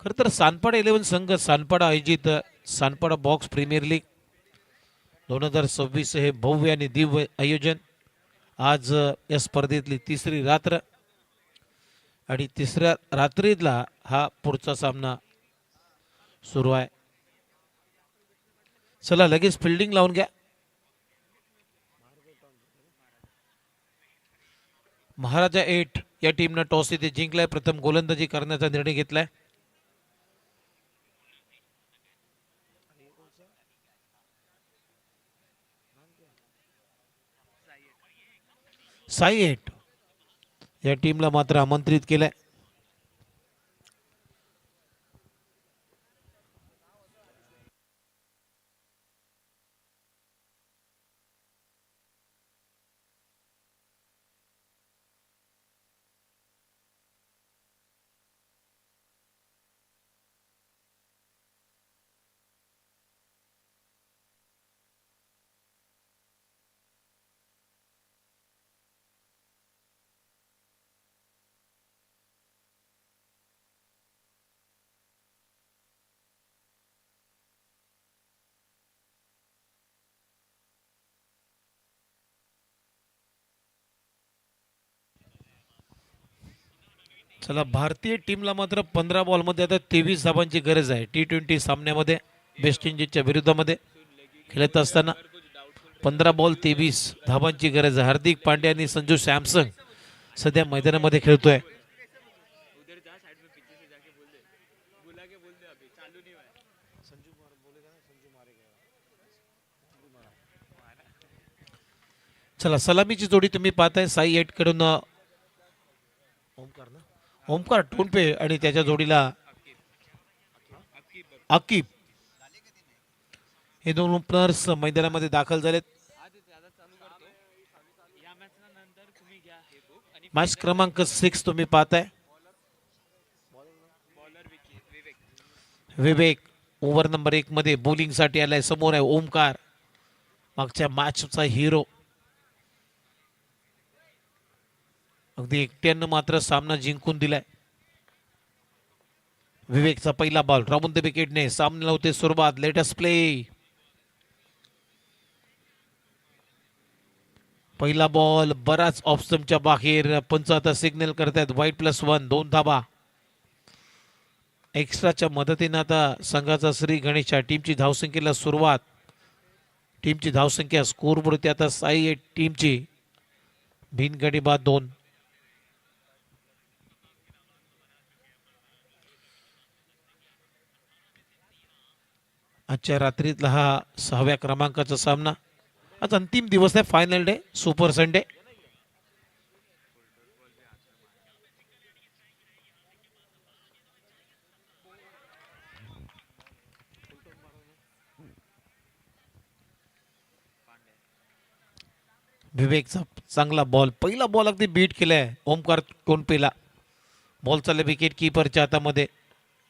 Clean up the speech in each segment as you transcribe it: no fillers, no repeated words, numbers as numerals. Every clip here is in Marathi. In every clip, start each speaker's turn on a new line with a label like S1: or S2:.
S1: खरं तर सानपाडा 11 संघ सानपाडा आयोजित सानपाडा बॉक्स प्रीमियर लीग 2026 हे भव्य आणि दिव्य आयोजन. आज या स्पर्धेतली तिसरी रात्र आणि तिसऱ्या रात्रीतला हा पुढचा सामना सुरू आहे. चला लगेच फिल्डिंग लावून घ्या. महाराजा 8 या टीमनं टॉस इथे जिंकलाय. प्रथम गोलंदाजी करण्याचा निर्णय घेतलाय. साई 8 या टीमला मात्र आमंत्रित केलंय. चला भारतीय टीमला मात्र 15 बॉलमध्ये आता 23 धावांची गरज आहे. T20 सामन्यामध्ये वेस्ट इंडिजच्या विरुद्धामध्ये खेळत असताना 15 बॉल 23 धावांची गरज आहे. हार्दिक पांड्या आणि संजू सॅमसन सध्या मैदानामध्ये खेळतोय. चला सलामीची जोडी तुम्ही पाहताय. साई 8 कडून ओमकार टोनपे आणि त्याच्या जोडीला आकिब हे दोन ओपनर्स मैदानामध्ये दाखल झालेत. मॅच क्रमांक 6 तुम्ही पाहताय. विवेक ओव्हर नंबर 1 मध्ये बॉलिंग साठी आलाय. समोर आहे ओमकार, मागच्या मॅचचा हिरो. अगदी एकट्यानं मात्र सामना जिंकून दिलाय. विवेकचा पहिला बॉल राऊंड द विकेटने सामन्याला होते सुरुवात. Latest play. पहिला बॉल बराच ऑप्शनच्या बाहेर. पंच आता सिग्नल करतायत वाईट +1 2 धाबा. एक्स्ट्राच्या मदतीने आता संघाचा श्री गणेशच्या टीमची धावसंख्येला सुरुवात. टीमची धावसंख्या स्कोरवरती आता साई 8 टीमची बिनगडी बाद 2. आजच्या रात्रीतला हा 6व्या क्रमांकाचा सामना. आज अंतिम दिवस आहे. Final day, super Sunday. विवेकचा चांगला बॉल. पहिला बॉल अगदी बीट केलाय ओमकार टोनपेला. बॉल चालले विकेट कीपरच्या हातामध्ये.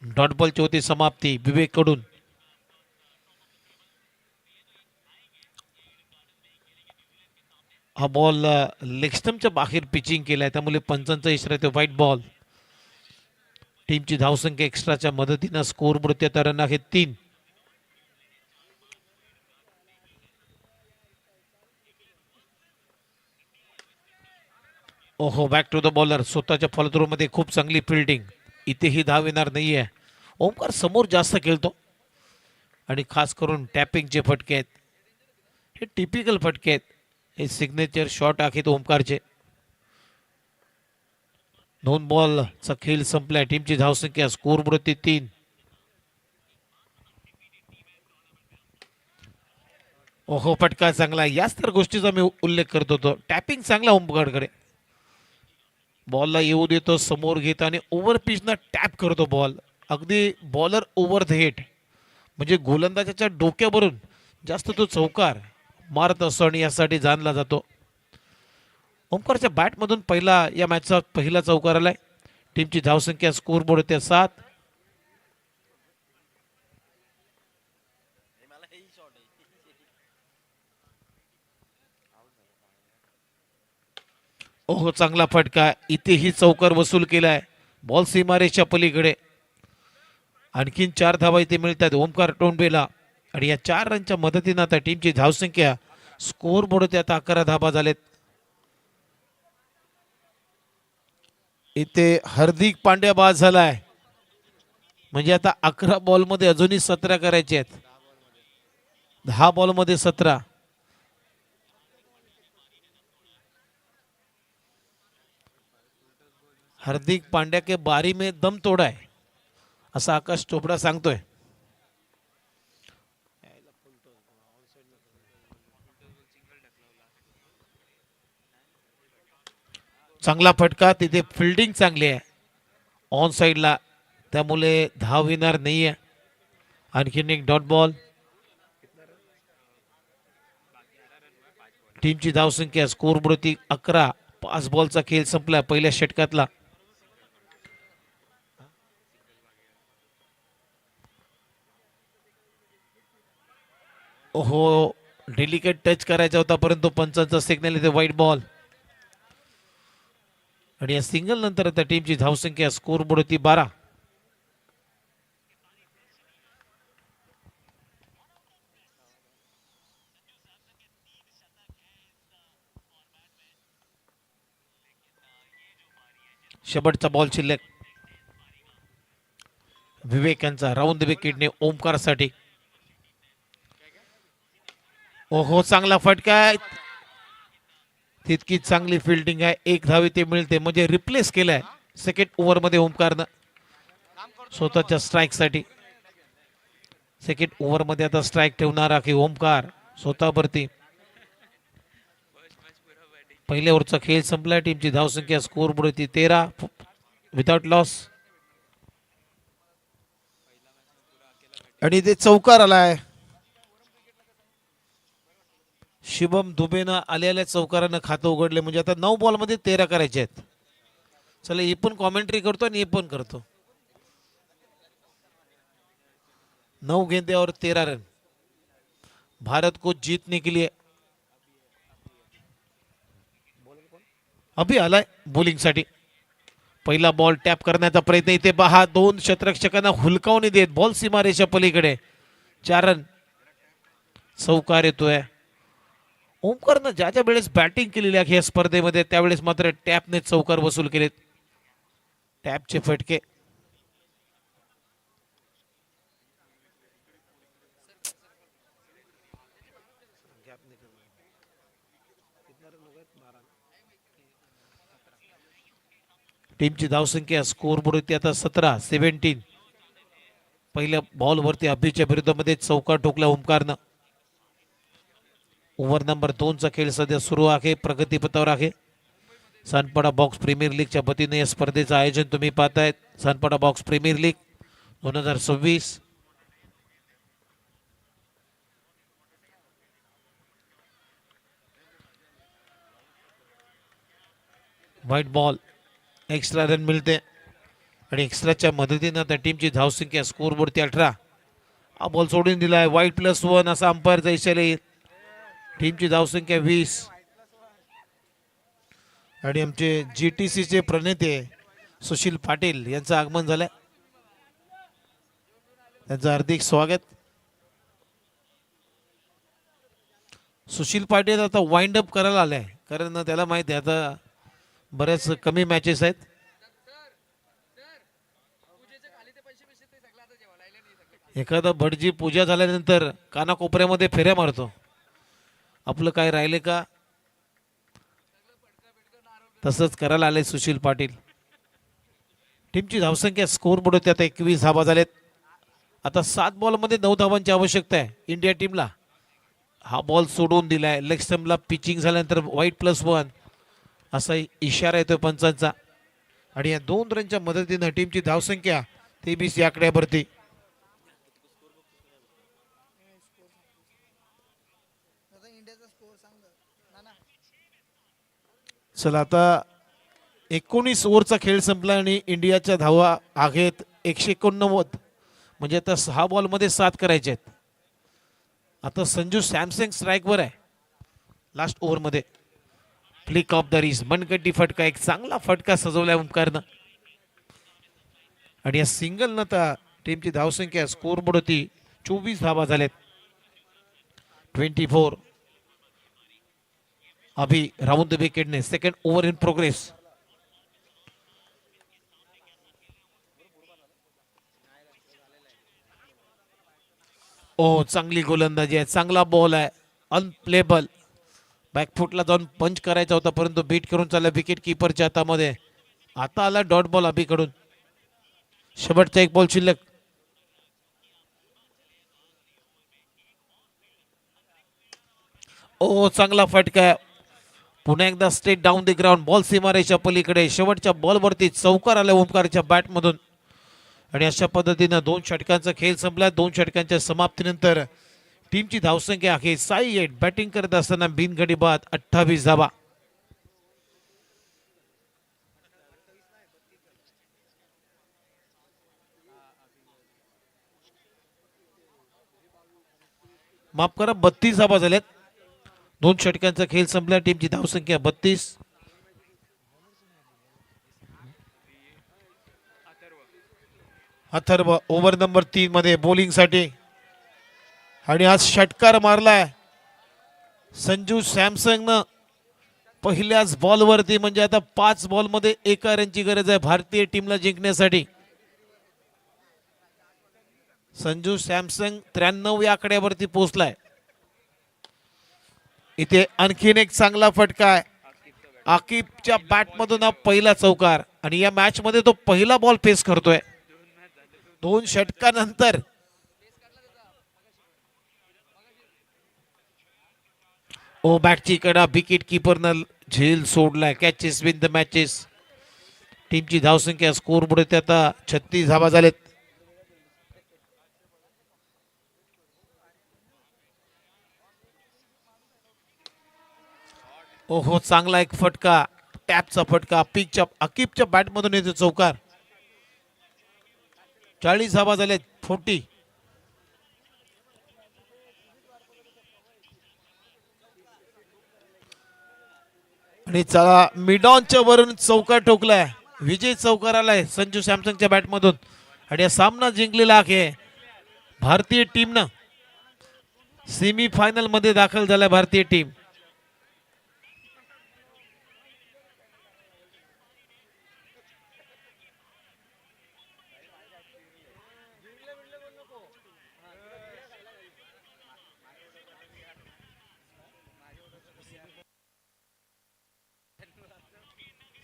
S1: डॉट बॉलची होती समाप्ती विवेक कडून. हा बॉल लेग स्टंपच्या बाहेर पिचिंग केलाय, त्यामुळे पंचांचा इशारा येतो व्हाईट बॉल. टीमची धावसंख्या एक्स्ट्राच्या मदतीनं स्कोर वरती आता रन आहेत 3. ओहो, बॅक टू द बॉलर. स्वतःच्या फॉलोथ्रू मध्ये खूप चांगली फिल्डिंग. इथेही धाव येणार नाहीये. ओमकार समोर जास्त खेळतो आणि खास करून टॅपिंगचे फटके आहेत. हे टिपिकल फटके आहेत. हे सिग्नेचर शॉट आहेत ओमकारचे. 2 बॉलचा खेळ संपलाय. टीमची धावसंख्या स्कोर वरती 3. ओहो, फटका चांगला. याच तर गोष्टीचा मी उल्लेख करत होतो. टॅपिंग चांगला ओमकारकडे. बॉलला येऊ देतो, समोर घेत आणि ओव्हर पिचना टॅप करतो बॉल. अगदी बॉलर ओव्हर द हेड, म्हणजे गोलंदाजाच्या डोक्यावरून जास्त तो चौकार मारत असतो आणि यासाठी जाणला जातो. ओमकारच्या बॅटमधून पहिला या मॅचचा पहिला चौकार आलाय. टीमची धावसंख्या स्कोर बोर्ड होते 7. ओहो, चांगला फटका. इथेही चौकार वसूल केलाय. बॉल सीमारेच्या पलीकडे. आणखीन 4 धावा इथे मिळतात ओमकार टोंबेला आणि या 4 रनच्या मदतीनं आता टीमची धावसंख्या स्कोर बोर्ड आता 11 धावा झालेत. इथे हार्दिक पांड्या बाद झालाय म्हणजे आता 11 बॉलमध्ये अजूनही 17 करायचे आहेत. 10 बॉलमध्ये 17. हार्दिक पांड्या के बारी में दम तोडा है असा आकाश चोपडा सांगतोय. चांगला फटका तिथे फिल्डिंग चांगली आहे ऑन साइडला त्यामुळे धाव येणार नाहीये. आणखीन एक डॉट बॉल. टीमची धावसंख्या स्कोर बोर्डवरती 11. 5 बॉलचा खेळ संपला पहिल्या षटकातला. हो डेलिकेट टच करायचा होता परंतु पंचांचा सिग्नल इथे वाईट बॉल. आणि या सिंगल नंतर आता टीमची धावसंख्या स्कोर बोर्डवरती 12. शेवटचा बॉल शिल्लक. विवेक यांचा राऊंड विकेटने ओमकारसाठी. ओहो चांगला फटका आहे तितकी चांगली फिल्डिंग आहे. 1 धाव इथे मिळते म्हणजे रिप्लेस केलाय सेकंड ओव्हर मध्ये ओमकारनं स्वतःच्या स्ट्राईक साठी. सेकंड ओव्हर मध्ये आता स्ट्राईक ठेवणार आहे ओमकार स्वतःवरती. पहिल्या ओव्हरचा खेळ संपला. टीमची धावसंख्या स्कोर बोर्डवरती 13 विदाउट लॉस. आणि ते चौकार आलाय. शुभम दुबेनं आलेल्या चौकारानं खातं उघडले म्हणजे आता 9 बॉलमध्ये 13 करायचे आहेत. चला हे पण कॉमेंट्री करतो आणि हे पण करतो. 9 गेंदे और 13 रन भारत को जीतने के लिए. अभि आलाय बॉलिंग साठी. पहिला बॉल टॅप करण्याचा प्रयत्न इथे पहा 2 षटरक्षकांना हुलकावणी देत बॉल सीमारेषा पलीकडे. 4 रन. चौकार येतोय. ओमकारनं ज्या ज्या वेळेस बॅटिंग केलेली आहे या स्पर्धेमध्ये त्यावेळेस मात्र टॅपने चौकार वसूल केलेत. टॅपचे फटके. टीमची धावसंख्या स्कोर बोर्डवरती आता 17. पहिल्या बॉलवरती अभिच्या विरुद्धमध्ये चौकार ठोकला ओमकारनं. ओव्हर नंबर 2 चा खेळ सध्या सुरू आहे प्रगतीपथावर आहे. सानपाडा बॉक्स प्रीमियर लीगच्या वतीने या स्पर्धेचं आयोजन तुम्ही पाहतायत. Sanpada box premier league 2026. White ball. Extra run मिळते आणि एक्स्ट्राच्या मदतीनं आता टीमची धावसंख्या स्कोर बोर्डवरती 18. हा बॉल सोडून दिलाय. वाईट +1 असा अंपायरचा इशारा येईल. टीमची धावसंख्या 20. आणि आमचे GTC चे प्रणेते सुशील पाटील यांचं आगमन झालंय. त्यांचं हार्दिक स्वागत. सुशील पाटील आता वाइंड अप करायला आलाय कारण त्याला माहिती आहे आता बऱ्याच कमी मॅचेस आहेत. एखादा भटजी पूजा झाल्यानंतर कानाकोपऱ्यामध्ये फेऱ्या मारतो. आपलं काय राहिले का तसंच करायला आले सुशील पाटील. टीमची धावसंख्या स्कोर बोर्डवरती आता 21 धावा झालेत. आता 7 बॉलमध्ये 9 धावांची आवश्यकता आहे इंडिया टीमला. हा बॉल सोडून दिलाय. लेग स्टंपला पिचिंग झाल्यानंतर वाईट +1 असा इशारा येतोय पंचांचा. आणि या 2 रनच्या मदतीनं टीमची धावसंख्या 23 या आकड्यावरती. चला आता 19 ओव्हरचा खेळ संपला आणि इंडियाच्या धावा आहेत 189 म्हणजे आता 6 बॉलमध्ये 7 करायचे आहेत. आता संजू सॅमसंग स्ट्राईकवर आहे लास्ट ओव्हरमध्ये. फ्लिक ऑफ द रिस्ट मनगट्टी फटका. एक चांगला फटका सजवलाय ओमकारनं. आणि या सिंगलनं आता टीमची धावसंख्या स्कोर बोर्ड होती 24 धावा झाल्यात. 24. अभी राउंड द विकेट ने सेकंड ओव्हर इन प्रोग्रेस. ओ चांगली गोलंदाजी आहे, चांगला बॉल आहे, अनप्लेबल. बॅकफुटला जाऊन पंच करायचा होता परंतु बीट करून चालला विकेट किपरच्या हातामध्ये. आता आला डॉट बॉल अभिकडून. शेवटचा एक बॉल शिल्लक. ओ चांगला फटका आहे. पुन्हा एकदा straight down the ground. Ball सीमारेषा पलीकडे. शेवटच्या बॉलवरती चौकार आला ओमकारच्या बॅटमधून आणि अशा पद्धतीनं 2 षटकांचा खेळ संपला. 2 षटकांच्या समाप्तीनंतर टीमची धावसंख्या आहे 6-8. बॅटिंग करत असताना बिनगडी बाद 28 धावा. माफ करा 32 धावा झाल्यात. 2 षटकांचा खेळ संपला. टीमची धावसंख्या 32. अथर्व ओव्हर नंबर 3 मध्ये बॉलिंग साठी आणि आज षटकार मारलाय संजू सॅमसंगनं पहिल्याच बॉलवरती. म्हणजे आता 5 बॉलमध्ये 1 रनची गरज आहे भारतीय टीमला जिंकण्यासाठी. संजू सॅमसंग 93 या आकड्यावरती पोहोचलाय. इथे आणखीन एक चांगला फटका आहे. आकिबच्या बॅटमधून हा पहिला चौकार आणि या मॅच मध्ये तो पहिला बॉल फेस करतोय 2 षटकानंतर. ओ बॅटची कडा. विकेट किपरनं झेल सोडलाय. Catches win the matches. टीमची धावसंख्या स्कोर बोर्ड आता 36 धावा झालेत. ओहो चांगला एक फटका. टॅपचा फटका. आकिबच्या बॅटमधून येतो चौकार. 40 धावा झालेत. 40. आणि चला मिडॉनच्या वरून चौकार ठोकलाय. विजय चौकार आलाय संजू सॅमसंगच्या बॅटमधून आणि हा सामना जिंकलेला आहे भारतीय टीमनं. सेमी फायनल मध्ये दाखल झालाय भारतीय टीम.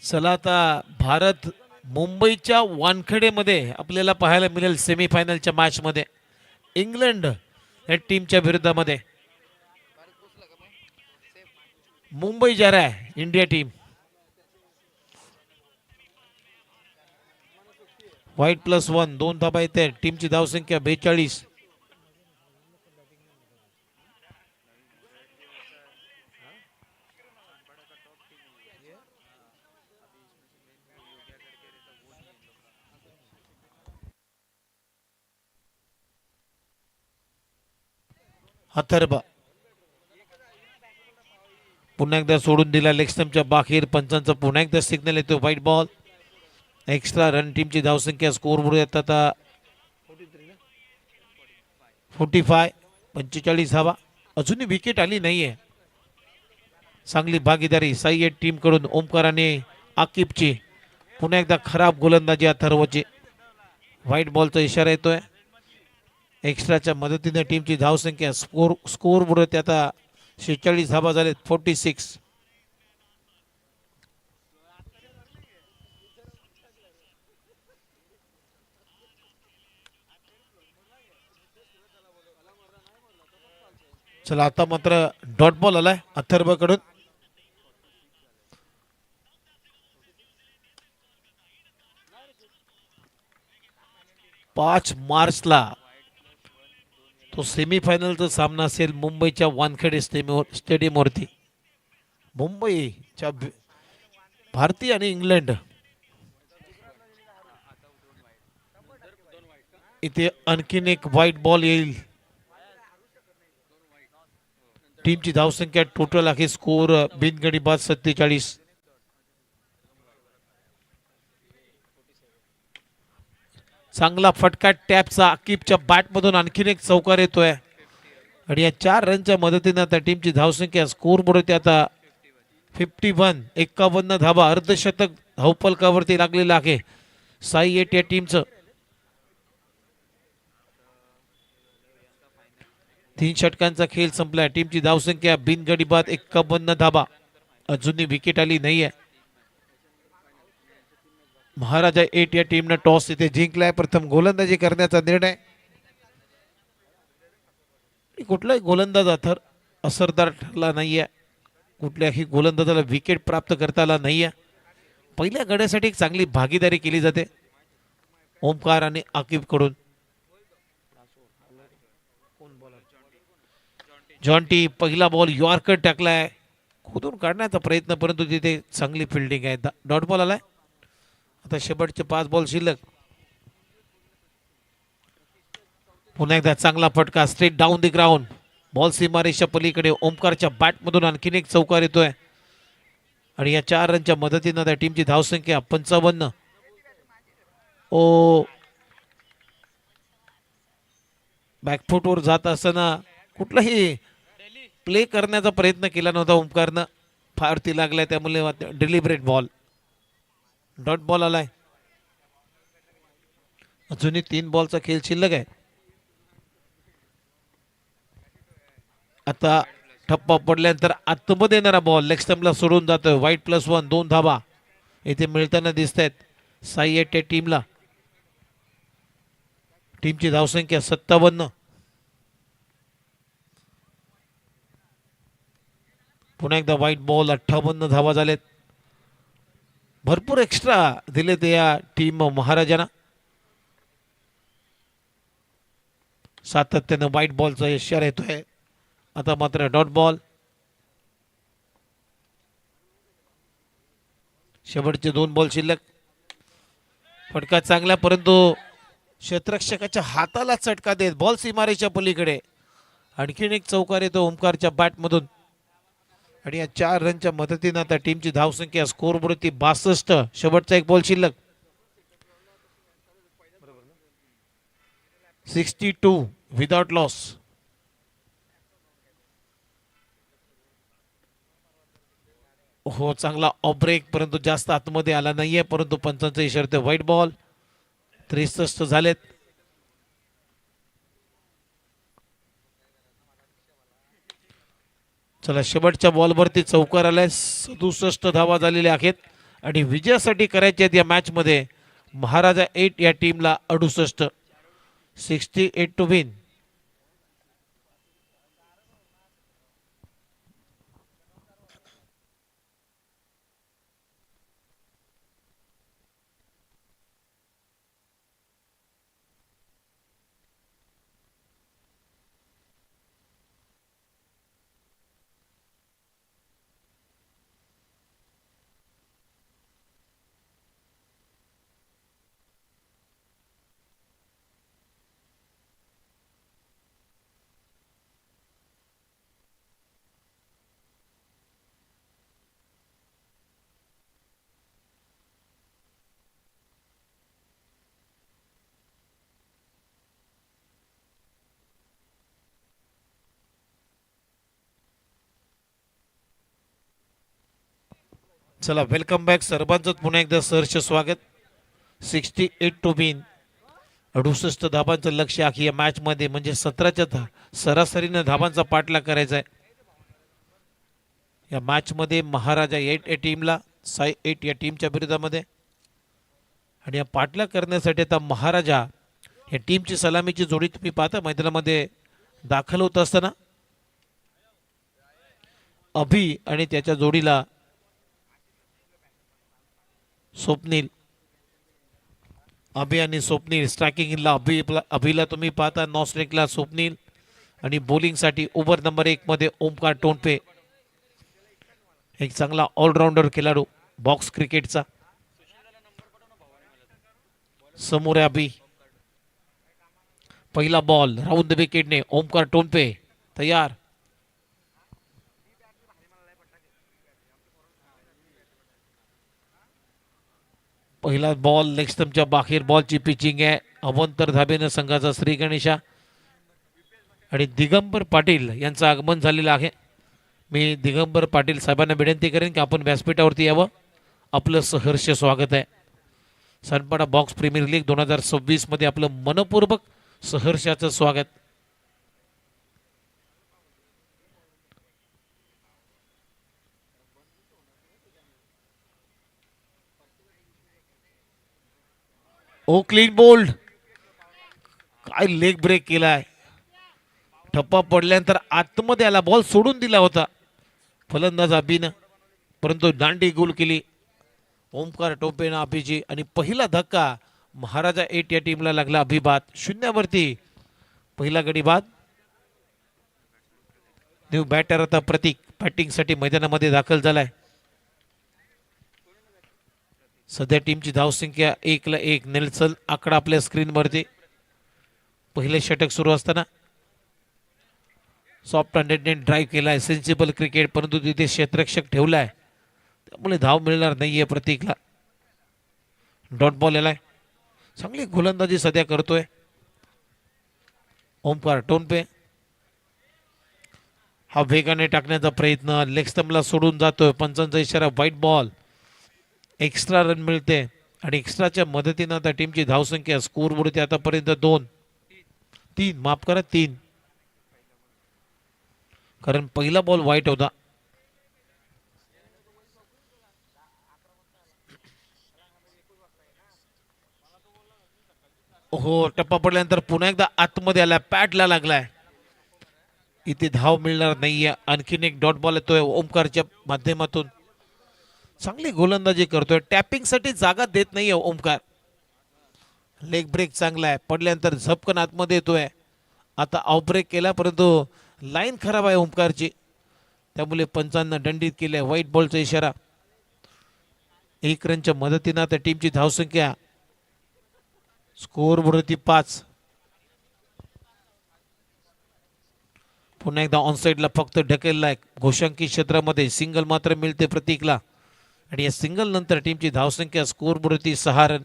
S1: चला आता भारत मुंबईच्या वानखेडेमध्ये आपल्याला पाहायला मिळेल सेमीफायनलच्या मॅच मध्ये इंग्लंड या टीमच्या विरुद्धामध्ये. मुंबई जा रहा है इंडिया टीम. व्हाईट +1. 2 धाबा येते. टीमची धावसंख्या 42. अथर्व पुन्हा एकदा सोडून दिला लेग स्टंपच्या बाहेर. पंचांचा पुन्हा एकदा सिग्नल येतो. White ball. Extra run. टीमची धावसंख्या स्कोर बोर्ड येतात आता 45. 45 धावा. अजूनही विकेट आली नाहीये. चांगली भागीदारी 6-8 टीम कडून. ओमकाराने आकिबची. पुन्हा एकदा खराब गोलंदाजी अथर्वची. व्हाईट बॉलचा इशारा येतोय. एक्स्ट्राच्या मदतीने टीमची धावसंख्या स्कोर बोर्ड आता 46 धावा झालेत. 46. चला आता मात्र डॉट बॉल आलाय अथर्व कडून. पाच मार्चला तो सेमीफायनलचा सामना असेल मुंबईच्या वानखेडे स्टेडियमवरती. मुंबईच्या भारतीय आणि इंग्लंड. इथे आणखीन एक व्हाईट बॉल येईल. टीमची धावसंख्या टोटल आहे स्कोर बिनगडी बाद 47. चांगला फटका टॅपचा आकिबच्या बॅटमधून आणखीन एक चौकार येतोय आणि या 4 रनच्या मदतीने आता टीमची धावसंख्या स्कोर बोर्ड होती आता 51. 51 धावा, अर्धशतक धावफलकावरती लागलेलं आहे साई एट या टीमचं. 3 षटकांचा खेळ संपलाय. टीमची धावसंख्या बिनगडी बाद 51 धावा. अजूनही विकेट आली नाहीये. महाराजा एट या टीमनं टॉस इथे जिंकलाय. प्रथम गोलंदाजी करण्याचा निर्णय. कुठलाही गोलंदाज अथर असरदार ठरला नाहीये. कुठल्याही गोलंदाजाला विकेट प्राप्त करता आला नाहीये. पहिल्या गड्यासाठी एक चांगली भागीदारी केली जाते ओमकार आणि आकिब कडून. जॉन्टी पहिला बॉल यॉर्कर टाकलाय, खोदून काढण्याचा प्रयत्न, परंतु तिथे चांगली फिल्डिंग आहे. डॉट बॉल आलाय. आता शेवटचे 5 बॉल शिल्लक. पुन्हा एकदा चांगला फटका straight down the ground. Ball सीमारेषा पलीकडे. ओमकारच्या बॅटमधून आणखीन एक चौकार येतोय आणि या 4 रनच्या मदतीनं त्या टीमची धावसंख्या 55. ओ बॅकफुटवर जात असताना कुठलाही प्ले करण्याचा प्रयत्न केला नव्हता ओमकारनं. फारती लागलाय त्यामुळे डिलिबरेट बॉल. डॉट बॉल आलाय. अजूनही 3 बॉलचा खेळ शिल्लक आहे. आता ठप्पा पडल्यानंतर आतमध्ये येणारा बॉल लेग स्टंपला सोडून जातोय. वाईट +1. 2 धावा इथे मिळताना दिसत आहेत साई एट या टीमला. टीमची धावसंख्या 57. पुन्हा एकदा वाईट बॉल. 58 धावा झालेत. भरपूर एक्स्ट्रा दिलेत या टीम महाराजांना. सातत्यानं वाईट बॉलचा इशारा येतोय. आता मात्र डॉट बॉल. शेवटचे 2 बॉल शिल्लक. फटका चांगला, परंतु क्षेत्ररक्षकाच्या हाताला चटका देत बॉल सीमारेच्या पलीकडे. आणखीन एक चौकार येतो ओमकारच्या बॅटमधून आणि या 4 रनच्या मदतीनं आता टीमची धावसंख्या स्कोर बोर्डवरती 62. शेवटचा 1 बॉल शिल्लक. 62 विदाउट लॉस. हो, चांगला ऑफ ब्रेक, परंतु जास्त आतमध्ये आला नाहीये. परंतु पंचांचा इशारा व्हाईट बॉल. 63 झालेत. चला, शेवटच्या बॉलवरती चौकार आलाय. 67 धावा झालेल्या आहेत आणि विजयासाठी करायचे आहेत या मॅच मध्ये महाराजा 8 या टीमला 68. 68 टू विन. चला, वेलकम बॅक सर्वांचं पुन्हा एकदा सहर्ष स्वागत. 68 टू विन. 68 धाबांचं लक्ष आहे या मॅच मध्ये, म्हणजे 17च्या सरासरीने धाबांचा पाठलाग करायचा आहे या मॅच मध्ये महाराजा 8 या टीमला साई 8 या टीमच्या विरोधामध्ये. आणि या पाठलाग करण्यासाठी आता महाराजा या टीमची सलामीची जोडी तुम्ही पाहता मैदानामध्ये दाखल होत असताना अभि आणि त्याच्या जोडीला स्वप्नील. अभि आणि स्वप्नील. स्ट्रायकिंगला अभिला तुम्ही पाहता, नॉस्ट्रेकला स्वप्नील आणि बॉलिंगसाठी ओव्हर नंबर 1 मध्ये ओमकार टोनपे. एक चांगला ऑलराऊंडर खेळाडू बॉक्स क्रिकेटचा. समोर अभि. पहिला बॉल राऊंड द विकेटने ओमकार टोनपे तयार. पहिला बॉल लेग स्टंपच्या बाहेर बॉलची पिचिंग आहे. अवंतर धाबेनं संघाचा श्री गणेशा आणि दिगंबर पाटील यांचं आगमन झालेलं आहे. मी दिगंबर पाटील साहेबांना विनंती करेन की आपण व्यासपीठावरती यावं. आपलं सहर्ष स्वागत आहे. सानपाडा बॉक्स प्रीमियर लीग 2026 मध्ये आपलं मनपूर्वक सहर्षाचं स्वागत. ओ क्लीन बोल्ड, काय लेग ब्रेक केलाय. ठप्पा पडल्यानंतर आतमध्ये आला, बॉल सोडून दिला होता फलंदाज अभिनं, परंतु दांडी गोल केली ओमकार टोपेनं अभिजी. आणि पहिला धक्का महाराजा 8 या टीमला लागला. अभिबाद 0 वरती पहिला गडी बाद. न्यू बॅटर आता प्रतीक बॅटिंगसाठी मैदानामध्ये दाखल झालाय. सध्या टीमची धावसंख्या 1-1. नेल्सन आकडा आपल्या स्क्रीनवरती. पहिले षटक सुरू असताना सॉफ्ट हँडेडने ड्राईव्ह केलाय. सेन्सिबल क्रिकेट, परंतु तिथे क्षेत्ररक्षक ठेवलाय त्यामुळे धाव मिळणार नाहीये प्रतीकला. डॉट बॉल यालाय. चांगली गोलंदाजी सध्या करतोय ओमकार टोनपे. हा वेगाने टाकण्याचा प्रयत्न लेग स्टंपला सोडून जातोय. पंचांचा इशारा व्हाईट बॉल. एक्स्ट्रा रन मिळते आणि एक्स्ट्राच्या मदतीनं आता टीमची धावसंख्या स्कोर बोर्डते आतापर्यंत 3 कारण पहिला बॉल वाईट होता. हो, टप्पा पडल्यानंतर पुन्हा एकदा आतमध्ये आला, पॅडला लागलाय. इथे धाव मिळणार नाहीये. आणखीन एक डॉट बॉल येतोय ओमकारच्या माध्यमातून. चांगली गोलंदाजी करतोय. टॅपिंग साठी जागा देत नाहीये ओमकार. लेग ब्रेक चांगला आहे. पडल्यानंतर झपकन आतमध्ये येतोय. आता ऑफ ब्रेक केला, परंतु लाईन खराब आहे ओमकारची, त्यामुळे पंचांना दंडित केले. व्हाईट बॉलचा इशारा. 1 रनच्या मदतीनं आता टीमची धावसंख्या स्कोर बोर्डवरती 5. पुन्हा एकदा ऑनसाइडला फक्त ढकललाय. घोषांकी क्षेत्रामध्ये सिंगल मात्र मिळते प्रतीकला आणि या सिंगल नंतर टीमची धावसंख्या स्कोर बोर्डवरती 6 रन.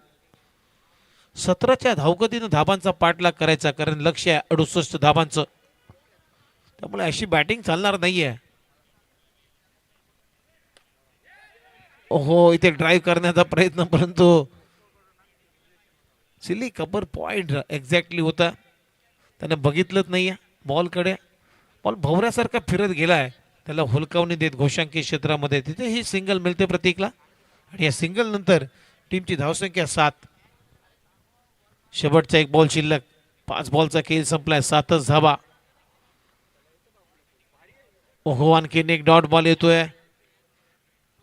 S1: 17च्या धावगतीनं धाबांचा पाठलाग करायचा, कारण लक्ष आहे 68 धाबांचं. त्यामुळे अशी बॅटिंग चालणार नाहीये. ओहो, इथे ड्राईव्ह करण्याचा प्रयत्न, परंतु सिली कबर पॉइंट एक्झॅक्टली होता. त्याने बघितलंच नाहीये बॉलकडे. बॉल भवऱ्यासारखा फिरत गेलाय. त्याला हुलकावणी देत घोषांकी क्षेत्रामध्ये. तिथे ही सिंगल मिळते प्रतीकला आणि या सिंगल नंतर टीमची धावसंख्या 7. शेवटचा 1 बॉल शिल्लक. 5 बॉलचा खेळ संपलाय. 7च धावा. ओहो, आणखीन एक डॉट बॉल येतोय.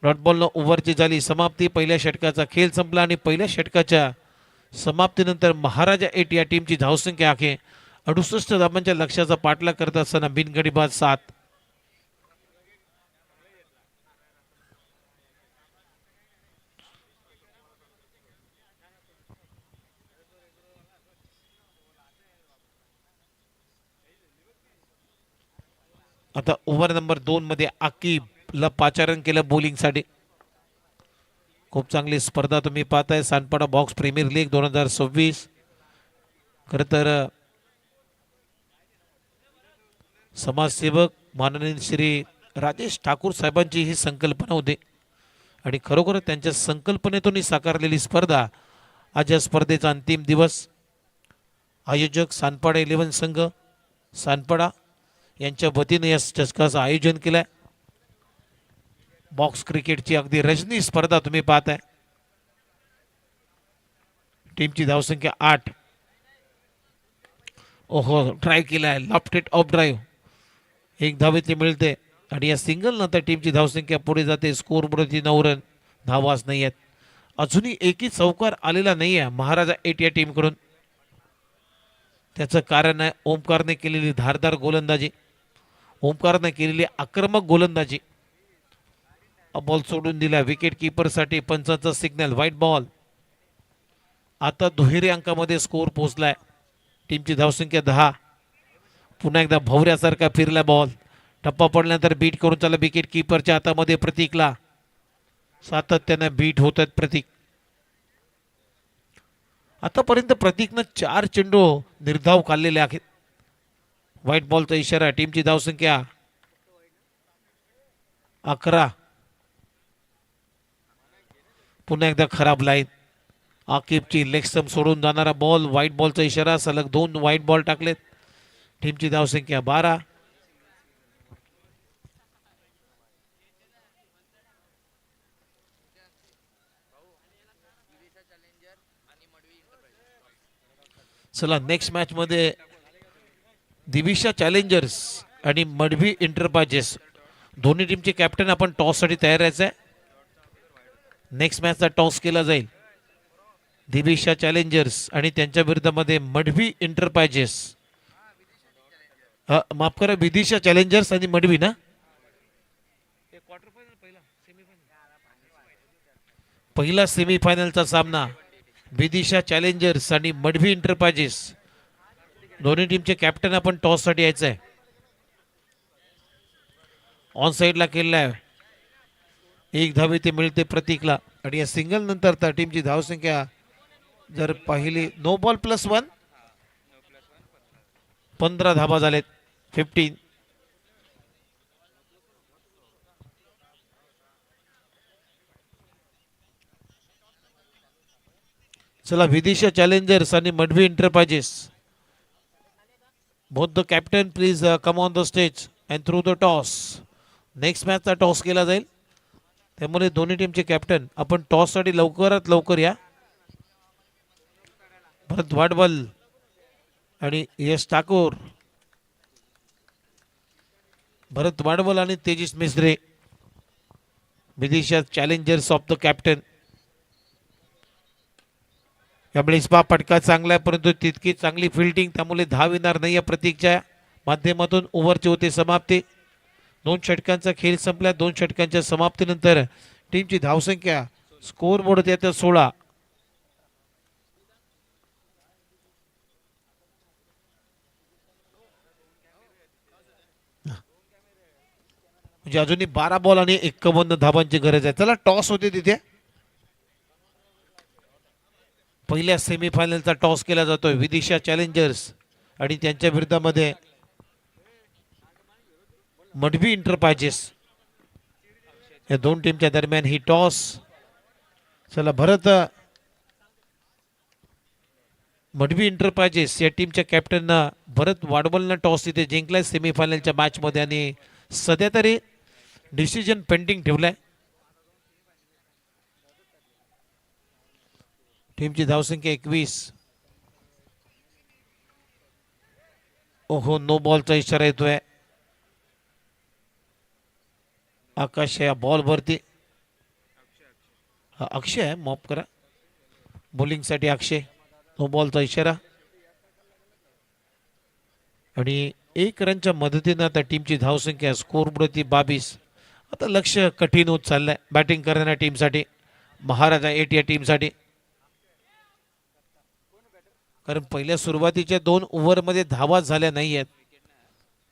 S1: डॉट बॉलनं ओव्हरची झाली समाप्ती. पहिल्या षटकाचा खेळ संपला आणि पहिल्या षटकाच्या समाप्तीनंतर महाराजा 8 या टीमची धावसंख्या आहे 68 धाबांच्या लक्ष्याचा पाठलाग करत असताना बिनगडी बाद 7. आता ओव्हर नंबर 2 मध्ये आकिबला पाचारण केलं बॉलिंगसाठी. खूप चांगली स्पर्धा तुम्ही पाहताय. Sanpada box premier league 2026. खरं तर समाजसेवक माननीय श्री राजेश ठाकूर साहेबांची ही संकल्पना होती आणि खरोखर त्यांच्या संकल्पनेतून ही साकारलेली स्पर्धा. आज या स्पर्धेचा अंतिम दिवस. आयोजक सानपाडा 11 संघ सानपाडा यांच्या वतीने या चषकाचं आयोजन केलंय. बॉक्स क्रिकेटची अगदी रजनी स्पर्धा तुम्ही पाहताय. टीमची धावसंख्या 8. ओहो, ड्राईव्ह केलाय. Lofted of drive. 1 धावेतली मिळते आणि या सिंगल नंतर टीमची धावसंख्या पुढे जाते. Score बोर्डवरती 9 run. धावाच नाही आहेत. अजूनही एकही चौकार आलेला नाहीये महाराजा 8 या टीमकडून. त्याचं कारण आहे ओमकारने केलेली धारदार गोलंदाजी. ओमकारने केलेली आक्रमक गोलंदाजी. बॉल सोडून दिला विकेट किपरसाठी. पंचांचा सिग्नल व्हाईट बॉल. आता दुहेरी अंकामध्ये स्कोर पोहोचलाय. टीमची धावसंख्या 10. पुन्हा एकदा भवऱ्यासारखा फिरला बॉल. टप्पा पडल्यानंतर बीट करून चालला विकेट किपरच्या हातामध्ये प्रतीकला. सातत्याने बीट होत आहेत प्रतीक. आतापर्यंत प्रतीकनं 4 चेंडू निर्धाव काढलेले आहेत. व्हाईट बॉलचा इशारा. टीमची धावसंख्या 11. पुन्हा एकदा खराब लाईन. आकिबची लेग स्टंप सोडून जाणारा बॉल. व्हाईट बॉलचा इशारा. सलग 2 व्हाईट बॉल टाकलेत. टीमची धावसंख्या 12. चला नेक्स्ट मॅच मध्ये दिविशा चॅलेंजर्स आणि मडवी इंटरप्राइजेस दोन्ही टीमचे कॅप्टन आपण टॉस साठी तयार राहायचं आहे. नेक्स्ट मॅचचा टॉस केला जाईल. दिविशा चॅलेंजर्स आणि त्यांच्या विरुद्धामध्ये मडवी इंटरप्राइजेस. माफ करा, विदिशा चॅलेंजर्स आणि मडवी ना. पहिला सेमीफायनलचा सामना विदिशा चॅलेंजर्स आणि मडवी इंटरप्राइजेस दोन्ही टीमचे कॅप्टन आपण टॉस साठी यायचं आहे. ऑन साइडला केलेला आहे. 1 धाव ते मिळते प्रतीकला आणि या सिंगल नंतर त्या टीमची धावसंख्या जर पाहिली 9 बॉल प्लस 1 15 धावा झालेत. 15. चला विदिशा चॅलेंजर्स आणि Madvi enterprises both the captain please come on the stage and through the toss. Next मॅचचा टॉस केला जाईल त्यामुळे दोन्ही टीमचे कॅप्टन आपण टॉस साठी लवकरात लवकर या. भरत वाडबल आणि यश ठाकूर. भरत वाडबल आणि Tejas Mistry Vidisha challengers of the captain. यामुळे स्पा फटका चांगला आहे परंतु तितकी चांगली फिल्डिंग त्यामुळे धाव येणार नाही. या प्रतीकच्या माध्यमातून ओव्हरची होते समाप्ती. 2 षटकांचा खेळ संपला. 2 षटकांच्या समाप्तीनंतर टीमची धावसंख्या स्कोर बोर्ड येते 16. म्हणजे अजूनही 12 बॉल आणि 51 धावांची गरज आहे. चला टॉस होते तिथे. पहिल्या सेमीफायनलचा टॉस केला जातोय. विदिशा चॅलेंजर्स आणि त्यांच्या विरुद्धामध्ये मडवी इंटरप्राइजेस या दोन टीमच्या दरम्यान ही टॉस. चला भरत मडवी इंटरप्राइजेस या टीमच्या कॅप्टन भरत वाडबलनं टॉस तिथे जिंकलाय सेमीफायनलच्या मॅच मध्ये आणि सध्या तरी डिसिजन पेंडिंग ठेवलाय. टीमची धावसंख्या 21. ओहो, नो बॉलचा इशारा येतोय. आकाश या बॉल वरती. अक्षय आहे, माफ करा. बॉलिंग साठी अक्षय. नो बॉलचा इशारा आणि 1 रनच्या मदतीने आता टीमची धावसंख्या स्कोर बोर्ड 22. आता लक्ष कठीण होत चाललंय बॅटिंग करणाऱ्या टीमसाठी, महाराजा 8 या टीमसाठी. कारण पहिल्या सुरुवातीच्या 2 ओव्हरमध्ये धावा झाल्या नाही आहेत.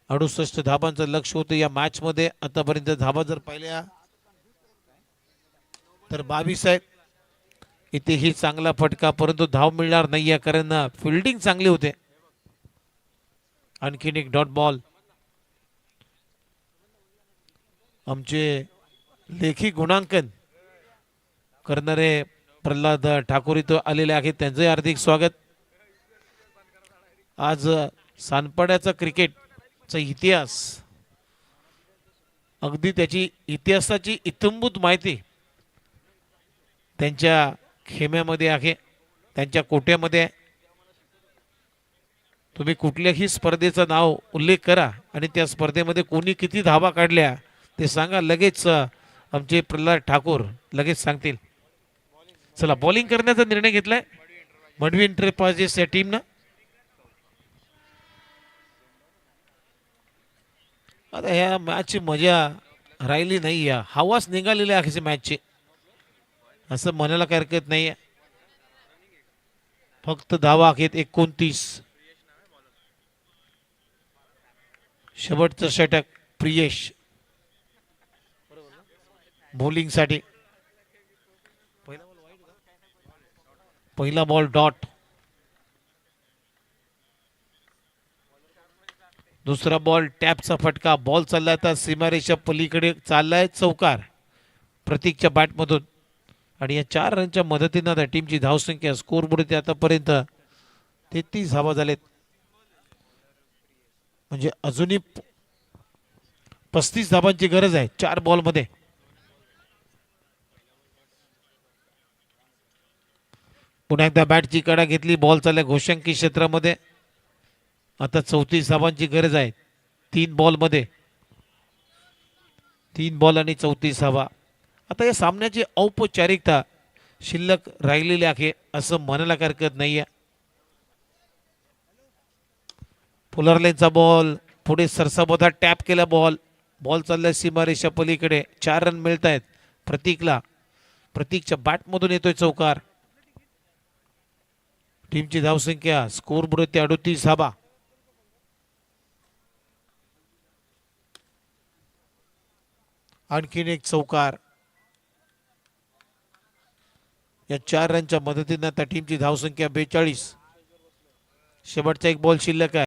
S1: 68 धावांचं लक्ष होतं या मॅच मध्ये. आतापर्यंत धावा जर पाहिल्या तर 22 आहेत. इथेही चांगला फटका परंतु धाव मिळणार नाहीये कारण फिल्डिंग चांगली होते. आणखीन एक डॉट बॉल. आमचे लेखी गुणांकन करणारे प्रल्हाद ठाकूर इथं आलेले आहेत, त्यांचे हार्दिक स्वागत. आज सानपाड्याचा क्रिकेटचा इतिहास, अगदी त्याची इतिहासाची इत्थंभूत माहिती त्यांच्या खेम्यामध्ये आहे, त्यांच्या कोट्यामध्ये आहे. तुम्ही कुठल्याही स्पर्धेचं नाव उल्लेख करा आणि त्या स्पर्धेमध्ये कोणी किती धावा काढल्या ते सांगा, लगेच आमचे प्रल्हाद ठाकूर लगेच सांगतील. चला बॉलिंग करण्याचा निर्णय घेतलाय मडवी इंटरप्राइजेस या टीमनं. आता ह्या मॅचची मजा राहिली नाही. या हवाच निघालेली आहे मॅचची असं म्हणायला काही हरकत नाहीये. फक्त धावा आहेत 29. शेवटचं षटक प्रियेश बॉलिंग साठी. पहिला बॉल डॉट. दुसरा बॉल टॅपचा फटका. बॉल चाललाय आता सीमारेषा पलीकडे, चाललाय चौकार प्रतीकच्या बॅटमधून. आणि या 4 रनच्या मदतीनं त्या टीमची धावसंख्या स्कोरबोर्ड आतापर्यंत 33 धावा झालेत. म्हणजे अजूनही 35 धावांची गरज आहे 4 बॉलमध्ये. पुन्हा एकदा बॅटची कडा घेतली. बॉल चाललाय घोषांकी क्षेत्रामध्ये. आता 34 धावांची गरज आहे 3 बॉलमध्ये. 3 बॉल आणि 34 धावा. आता या सामन्याची औपचारिकता शिल्लक राहिलेली आहे असं म्हणायला हरकत नाहीये. फुलरलेनचा बॉल पुढे सरसाबोधा टॅप केला बॉल. बॉल चाललाय सीमारेषा पलीकडे. 4 रन मिळत आहेत प्रतीकला. प्रतीकच्या बॅटमधून येतोय चौकार. टीमची धावसंख्या स्कोरबोर्ड 38 धावा. आणखीन एक चौकार. या 4 रनच्या मदतीनं त्या टीमची धावसंख्या 42. शेवटचा एक बॉल शिल्लक आहे.